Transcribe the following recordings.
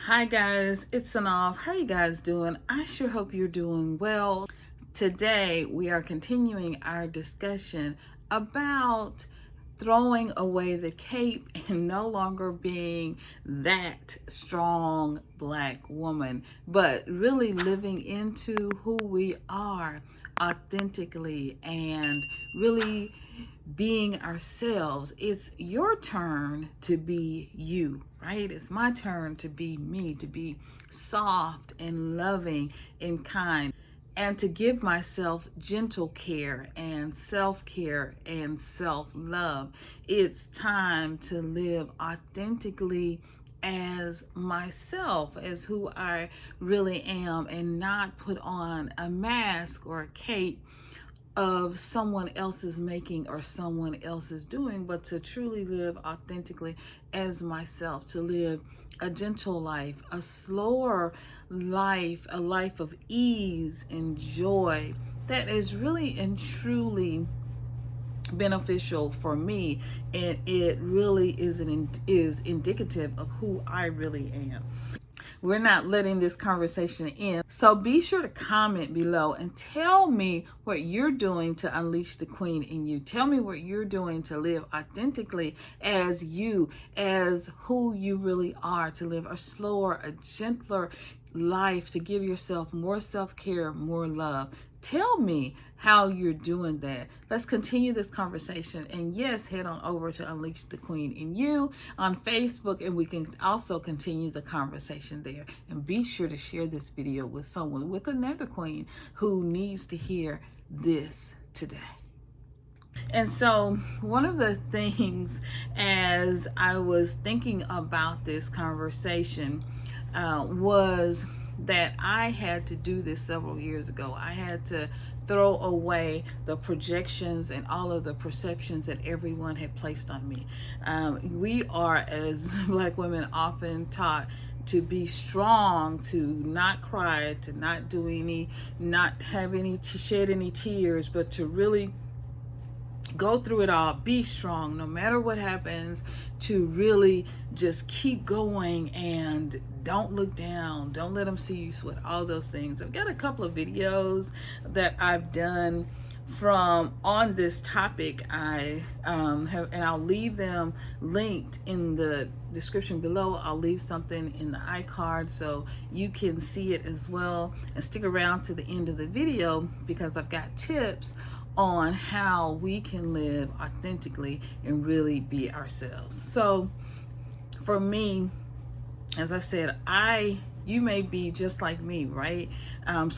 Hi guys, it's Synolve. How are you guys doing? I sure hope you're doing well. Today we are continuing our discussion about throwing away the cape and no longer being that strong black woman, but really living into who we are authentically and really being ourselves. It's your turn to be you, right? It's my turn to be me, to be soft and loving and kind, and to give myself gentle care and self-care and self-love. It's time to live authentically as myself, as who I really am, and not put on a mask or a cape of someone else's making or someone else's doing, but to truly live authentically as myself, to live a gentle life, a slower life, a life of ease and joy that is really and truly beneficial for me, and it really is indicative of who I really am. We're not letting this conversation end. So be sure to comment below and tell me what you're doing to unleash the queen in you. Tell me what you're doing to live authentically as you, as who you really are, to live a slower, a gentler life, to give yourself more self-care, more love. Tell me how you're doing that. Let's continue this conversation. And yes, head on over to Unleash the Queen in You on Facebook, and we can also continue the conversation there. And be sure to share this video with someone, with another queen who needs to hear this today. And so one of the things, as I was thinking about this conversation, was that I had to do this several years ago. I had to throw away the projections and all of the perceptions that everyone had placed on me. We are, as Black women, often taught to be strong, to not cry, to not do any, not have any, to shed any tears, but to really go through it all, be strong no matter what happens, to really just keep going and don't look down, don't let them see you sweat, all those things. I've got a couple of videos that I've done from on this topic. I have, and I'll leave them linked in the description below. I'll leave something in the iCard so you can see it as well, and stick around to the end of the video because I've got tips on how we can live authentically and really be ourselves. So for me, as I said, you may be just like me, right?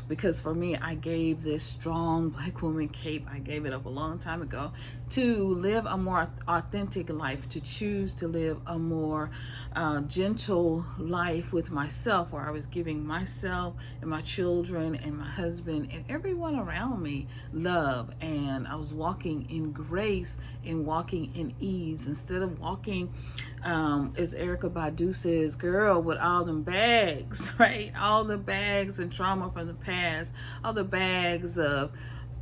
Because for me, I gave this strong Black woman cape, I gave it up a long time ago, to live a more authentic life, to choose to live a more gentle life with myself, where I was giving myself and my children and my husband and everyone around me love, and I was walking in grace and walking in ease, instead of walking, as Erykah Badu says, girl, with all them bags, right? All the bags and trauma from the past, all the bags of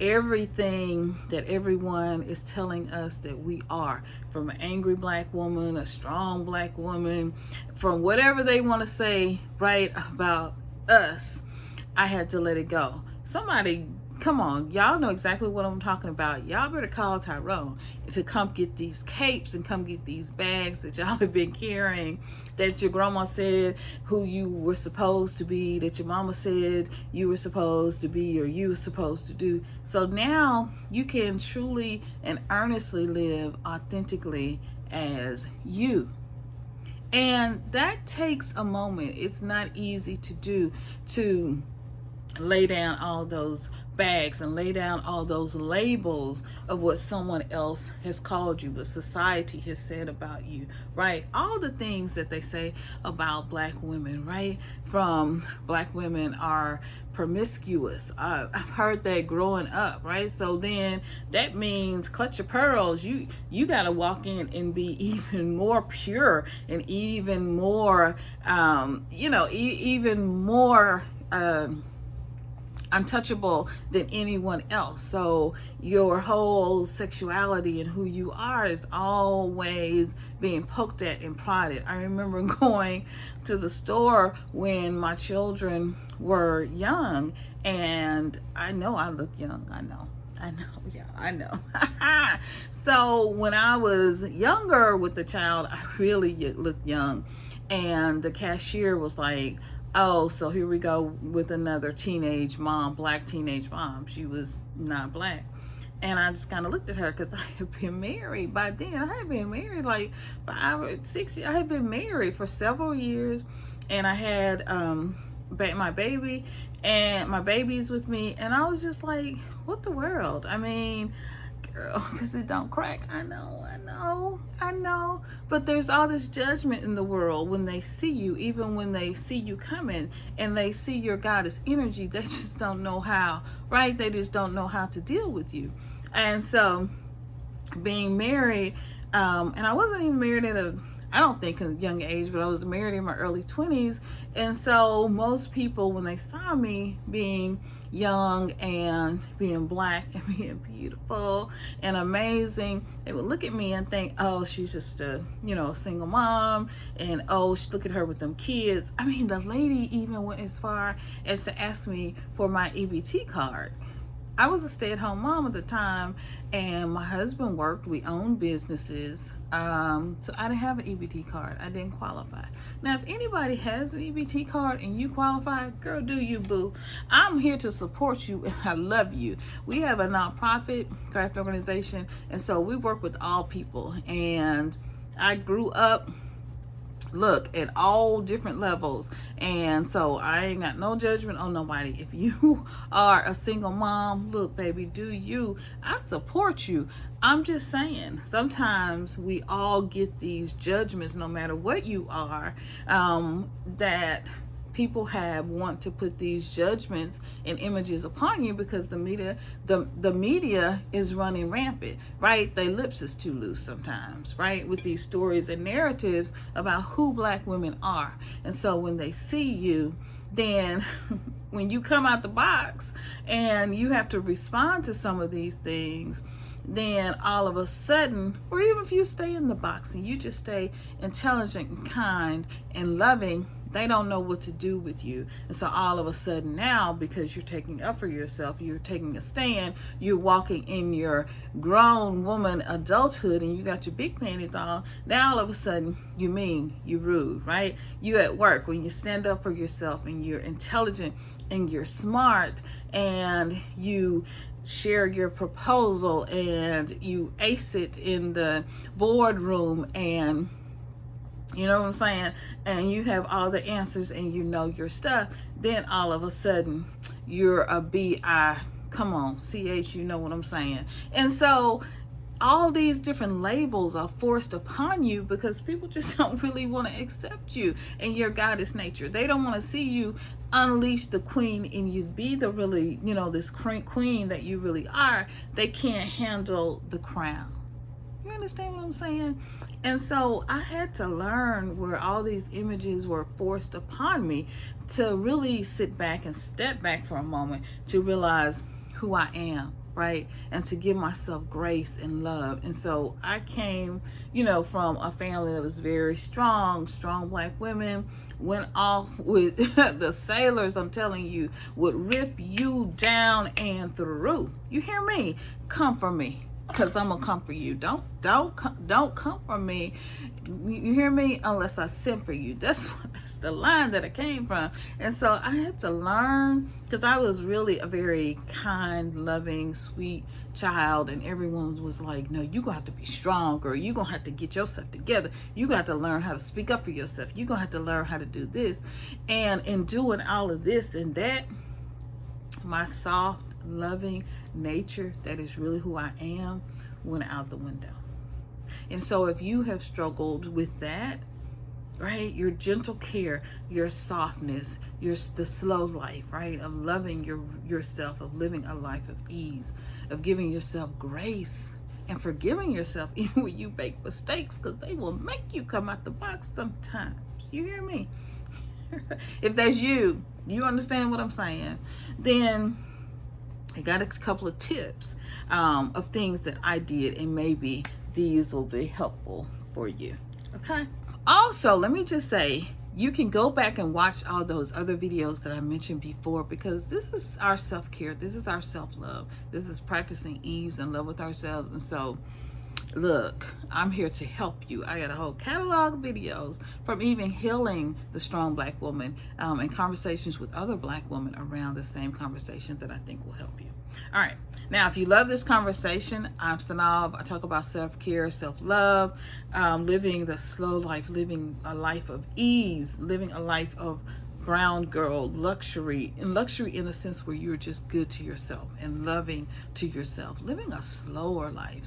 everything that everyone is telling us that we are, from an angry Black woman, a strong Black woman, from whatever they want to say, right, about us. I had to let it go. Somebody, come on, y'all know exactly what I'm talking about. Y'all better call Tyrone to come get these capes and come get these bags that y'all have been carrying, that your grandma said who you were supposed to be, that your mama said you were supposed to be, or you were supposed to do. So now you can truly and earnestly live authentically as you. And that takes a moment. It's not easy to do, to lay down all those bags and lay down all those labels of what someone else has called you, what society has said about you, right? All the things that they say about Black women, right? From Black women are promiscuous. I've heard that growing up, right? So then that means clutch your pearls. You got to walk in and be even more pure and even more, even more untouchable than anyone else. So your whole sexuality and who you are is always being poked at and prodded. I remember going to the store when my children were young, and I know I look young. I know, yeah, I know. So when I was younger with the child, I really looked young. And the cashier was like, oh, so here we go with another teenage mom, black teenage mom. She was not black. And I just kind of looked at her because I had been married by then. I had been married like 5 or 6 years. I had been married for several years. And I had my baby and my babies with me. And I was just like, what the world? I mean, girl, because it don't crack. I know. But there's all this judgment in the world when they see you, even when they see you coming and they see your goddess energy, they just don't know how, right? They just don't know how to deal with you. And so being married, and I wasn't even married I don't think a young age, but I was married in my early 20s. And so most people, when they saw me being young and being black and being beautiful and amazing, they would look at me and think, oh, she's just a single mom, and oh, look at her with them kids. I mean, the lady even went as far as to ask me for my EBT card. I was a stay-at-home mom at the time, and my husband worked. We owned businesses, so I didn't have an EBT card. I didn't qualify. Now, if anybody has an EBT card and you qualify, girl, do you, boo. I'm here to support you, and I love you. We have a nonprofit craft organization, and so we work with all people. And I grew up, look, at all different levels, and so I ain't got no judgment on nobody. If you are a single mom, look, baby, do you. I support you. I'm just saying, sometimes we all get these judgments, no matter what you are, that people want to put these judgments and images upon you because the media is running rampant, right? Their lips is too loose sometimes, right? With these stories and narratives about who black women are. And so when they see you, then when you come out the box and you have to respond to some of these things, then all of a sudden, or even if you stay in the box and you just stay intelligent and kind and loving, they don't know what to do with you. And so all of a sudden now, because you're taking up for yourself, you're taking a stand, you're walking in your grown woman adulthood, and you got your big panties on, now all of a sudden you mean, you rude, right? You at work, when you stand up for yourself and you're intelligent and you're smart and you share your proposal and you ace it in the boardroom, and you know what I'm saying, and you have all the answers and you know your stuff, then all of a sudden you're a B.I. Come on, CH, you know what I'm saying. And so all these different labels are forced upon you because people just don't really want to accept you and your goddess nature. They don't want to see you unleash the queen in you, be the really, this queen that you really are. They can't handle the crown. You understand what I'm saying? And so I had to learn where all these images were forced upon me to really sit back and step back for a moment to realize who I am, right? And to give myself grace and love. And so I came, from a family that was very strong black women, went off with the sailors, I'm telling you, would rip you down and through. You hear me? Come for me, because I'm gonna come for you. Don't come for me. You hear me? Unless I send for you. That's the line that I came from. And so I had to learn, because I was really a very kind, loving, sweet child, and everyone was like, no, you're gonna have to be strong, or you're gonna have to get yourself together. You got to learn how to speak up for yourself. You're gonna have to learn how to do this. And in doing all of this and that, my soft, loving nature, that is really who I am, went out the window. And so if you have struggled with that, right, your gentle care, your softness, the slow life, right, of loving yourself, of living a life of ease, of giving yourself grace and forgiving yourself even when you make mistakes, because they will make you come out the box sometimes. You hear me? If that's you, You understand what I'm saying? Then I got a couple of tips of things that I did, and maybe these will be helpful for you. Okay. Also, let me just say, you can go back and watch all those other videos that I mentioned before, because this is our self-care. This is our self-love. This is practicing ease and love with ourselves. And so, look, I'm here to help you. I got a whole catalog of videos, from even healing the strong Black woman and conversations with other Black women around the same conversation that I think will help you. All right. Now, if you love this conversation, I'm Synolve. I talk about self-care, self-love, living the slow life, living a life of ease, living a life of brown girl luxury, and luxury in the sense where you're just good to yourself and loving to yourself, living a slower life,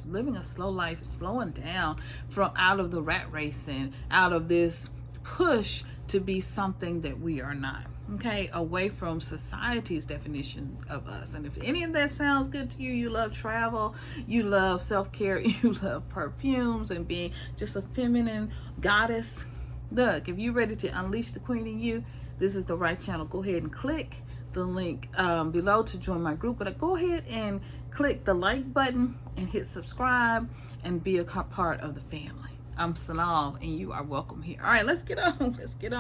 slowing down from out of the rat race and out of this push to be something that we are not. Okay, away from society's definition of us. And if any of that sounds good to you, you love travel, you love self-care, you love perfumes and being just a feminine goddess, look, if you're ready to unleash the queen in you, this is the right channel. Go ahead and click the link below to join my group, but go ahead and click the like button and hit subscribe and be a part of the family. I'm Synolve, and you are welcome here. All right, let's get on. Let's get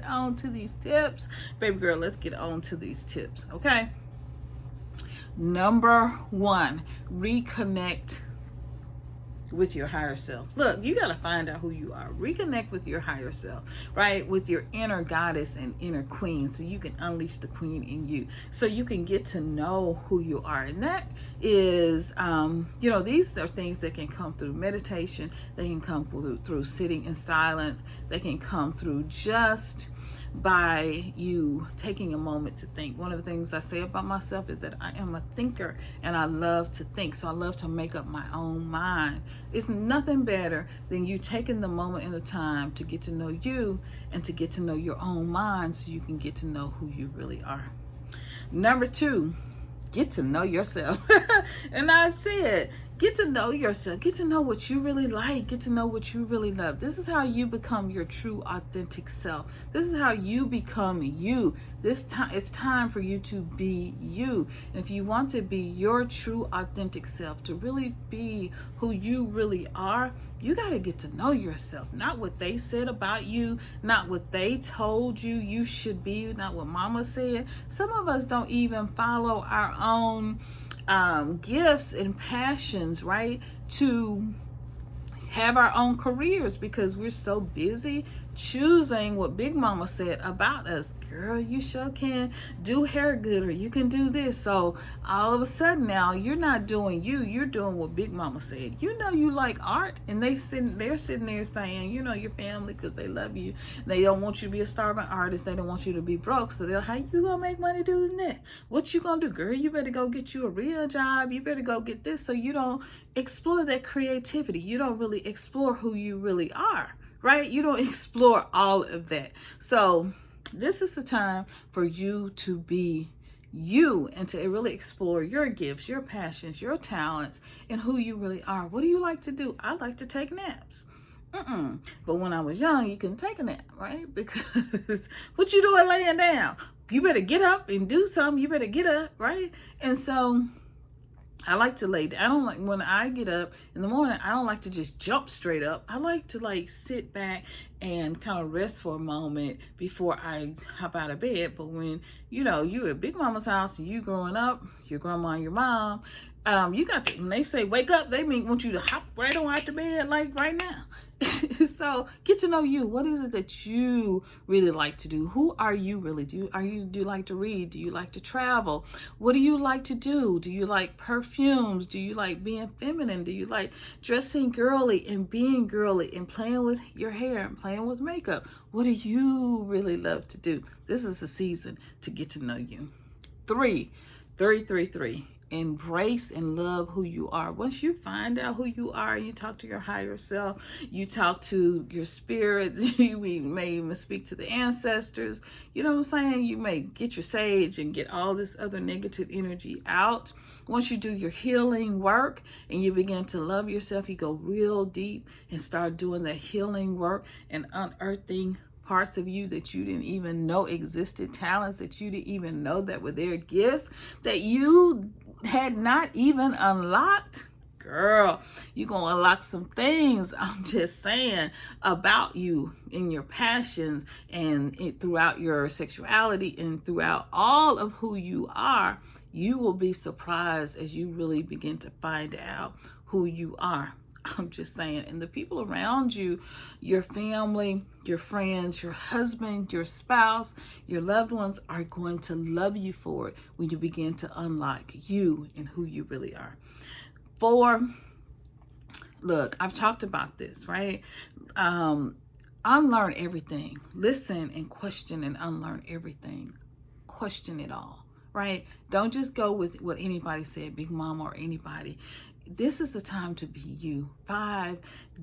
on to these tips. Baby girl, let's get on to these tips, okay? Number 1, reconnect with your higher self. Look, you got to find out who you are. Reconnect with your higher self, right? With your inner goddess and inner queen, so you can unleash the queen in you, so you can get to know who you are. And that is, these are things that can come through meditation. They can come through sitting in silence. They can come through just by you taking a moment to think. One of the things I say about myself is that I am a thinker, and I love to think. So I love to make up my own mind. It's nothing better than you taking the moment and the time to get to know you and to get to know your own mind, so you can get to know who you really are. Number 2, get to know yourself. And I've said, get to know yourself. Get to know what you really like. Get to know what you really love. This is how you become your true, authentic self. This is how you become you. It's time for you to be you. And if you want to be your true, authentic self, to really be who you really are, you got to get to know yourself. Not what they said about you, not what they told you should be, not what mama said. Some of us don't even follow our own gifts and passions, right, to have our own careers, because we're so busy choosing what Big Mama said about us. Girl, you sure can do hair good, or you can do this. So all of a sudden now you're not doing you're doing what Big Mama said. You know you like art, and they're sitting there saying, your family, because they love you, they don't want you to be a starving artist, they don't want you to be broke, so they're, how you gonna make money doing that? What you gonna do, girl? You better go get you a real job, you better go get this. So you don't explore that creativity, you don't really explore who you really are, right? You don't explore all of that. So this is the time for you to be you, and to really explore your gifts, your passions, your talents, and who you really are. What do you like to do? I like to take naps. But when I was young, you couldn't take a nap, right? Because what you doing laying down? You better get up and do something. You better get up, right? And so I like to lay down. I don't like, when I get up in the morning, I don't like to just jump straight up. I like to sit back and kind of rest for a moment before I hop out of bed. But when, you at Big Mama's house and you growing up, your grandma and your mom, you got to, when they say wake up, they want you to hop right on out the bed, like right now. So get to know you. What is it that you really like to do? Who are you really? Do you like to read? Do you like to travel? What do you like to do? Do you like perfumes? Do you like being feminine? Do you like dressing girly and being girly and playing with your hair and playing with makeup? What do you really love to do? This is a season to get to know you. 3. Embrace and love who you are. Once you find out who you are, you talk to your higher self, you talk to your spirits, you may even speak to the ancestors, you know what I'm saying? You may get your sage and get all this other negative energy out. Once you do your healing work and you begin to love yourself, you go real deep and start doing the healing work and unearthing parts of you that you didn't even know existed, talents that you didn't even know that were there, gifts that you had not even unlocked. Girl, you're going to unlock some things, I'm just saying, about you and your passions and throughout your sexuality and throughout all of who you are. You will be surprised as you really begin to find out who you are. I'm just saying. And the people around you, your family, your friends, your husband, your spouse, your loved ones are going to love you for it when you begin to unlock you and who you really are. 4, look, I've talked about this, right? Unlearn everything. Listen and question and unlearn everything. Question it all, right? Don't just go with what anybody said, Big Mama or anybody. This is the time to be you. 5,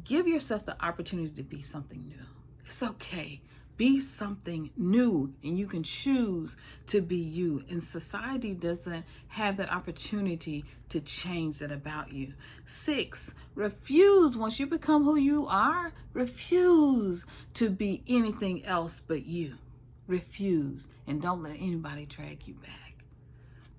give yourself the opportunity to be something new. It's okay. Be something new, and you can choose to be you. And society doesn't have that opportunity to change that about you. 6, refuse. Once you become who you are, refuse to be anything else but you. Refuse, and don't let anybody drag you back.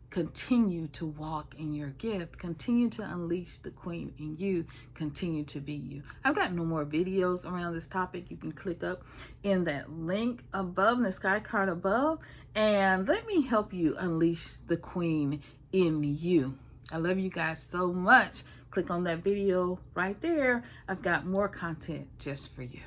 Continue to walk in your gift. Continue to unleash the queen in you. Continue to be you. I've got no more videos around this topic. You can click up in that link above, in the sky card above, and let me help you unleash the queen in you. I love you guys so much. Click on that video right there. I've got more content just for you.